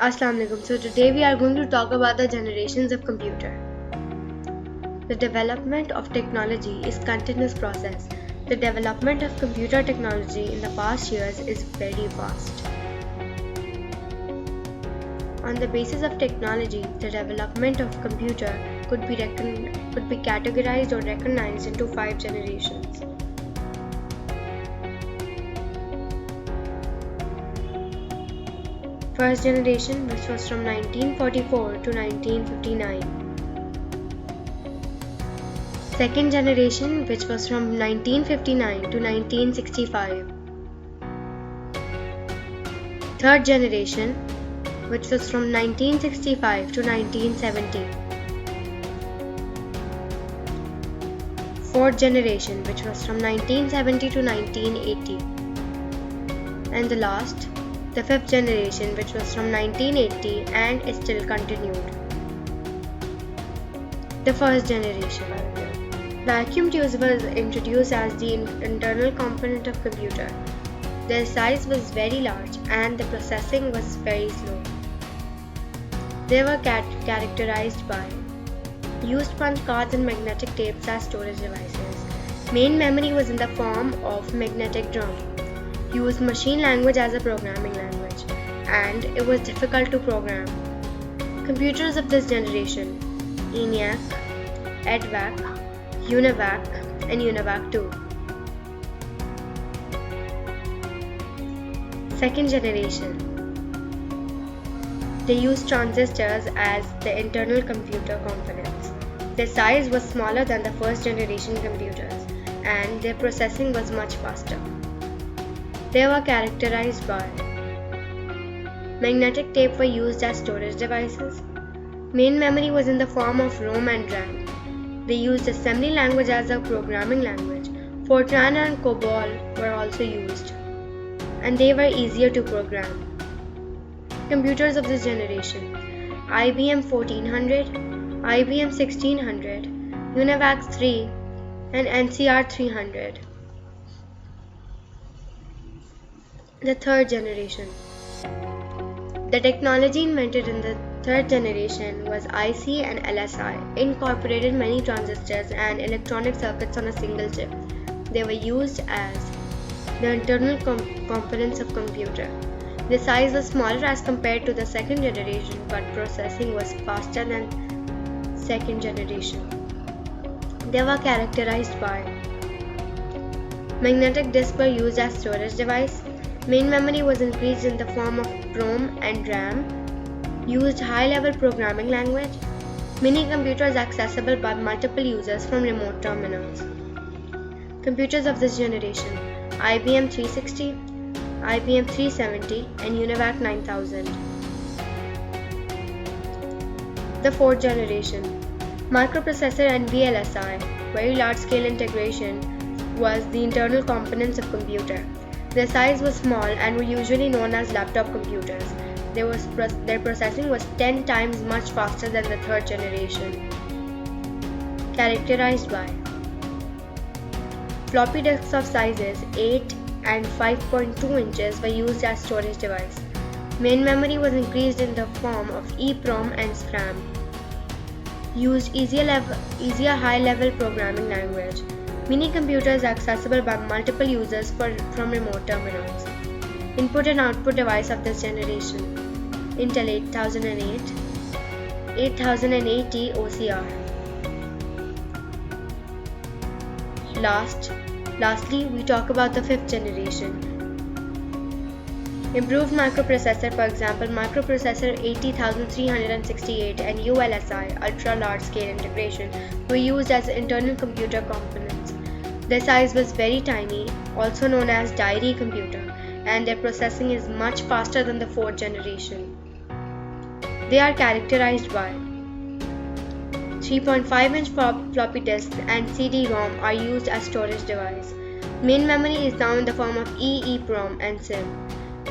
Assalamu alaikum. So today we are going to talk about the generations of computer. The development of technology is a continuous process. The development of computer technology in the past years is very fast. On the basis of technology, the development of computer could be categorized or recognized into 5 generations. First generation, which was from 1944 to 1959. Second generation, which was from 1959 to 1965. Third generation, which was from 1965 to 1970. Fourth generation, which was from 1970 to 1980. And the last, the fifth generation, which was from 1980 and is still continued. The first generation. Vacuum tubes was introduced as the internal component of computer. Their size was very large and the processing was very slow. They were characterized by used punch cards and magnetic tapes as storage devices. Main memory was in the form of magnetic drum. Used machine language as a programming language, and it was difficult to program. Computers of this generation: ENIAC, EDVAC, UNIVAC, and UNIVAC 2. Second generation. They used transistors as the internal computer components. Their size was smaller than the first generation computers, and their processing was much faster. They were characterized by magnetic tape were used as storage devices. Main memory was in the form of ROM and RAM. They used assembly language as a programming language. Fortran and COBOL were also used, and they were easier to program. Computers of this generation: IBM 1400, IBM 1600, UNIVAC 3, and NCR 300. The third generation. The technology invented in the third generation was IC and LSI, incorporated many transistors and electronic circuits on a single chip. They were used as the internal components of computer. The size was smaller as compared to the second generation, but processing was faster than second generation. They were characterized by magnetic disks were used as storage device. Main memory was increased in the form of ROM and RAM. Used high-level programming language. Mini computers accessible by multiple users from remote terminals. Computers of this generation: IBM 360, IBM 370, and UNIVAC 9000. The fourth generation. Microprocessor and VLSI, very large-scale integration, was the internal components of computer. Their size was small and were usually known as laptop computers. Their processing was 10 times much faster than the third generation. Characterized by floppy disks of sizes 8 and 5.2 inches were used as storage device. Main memory was increased in the form of EEPROM and SRAM. Used easier high-level programming language. Mini computers accessible by multiple users from remote terminals. Input and output device of this generation: Intel 8008, 8080 OCR. Lastly, we talk about the fifth generation. Improved microprocessor, for example, microprocessor 80368 and ULSI, ultra large scale integration, were used as internal computer components. Their size was very tiny, also known as diary computer, and their processing is much faster than the fourth generation. They are characterized by 3.5-inch floppy disks and CD-ROM are used as storage device. Main memory is now in the form of EEPROM and SIM.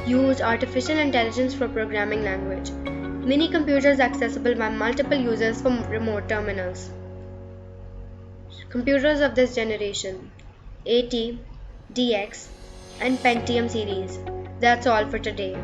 Used artificial intelligence for programming language. Mini computers accessible by multiple users from remote terminals. Computers of this generation: AT, DX, and Pentium series. That's all for today.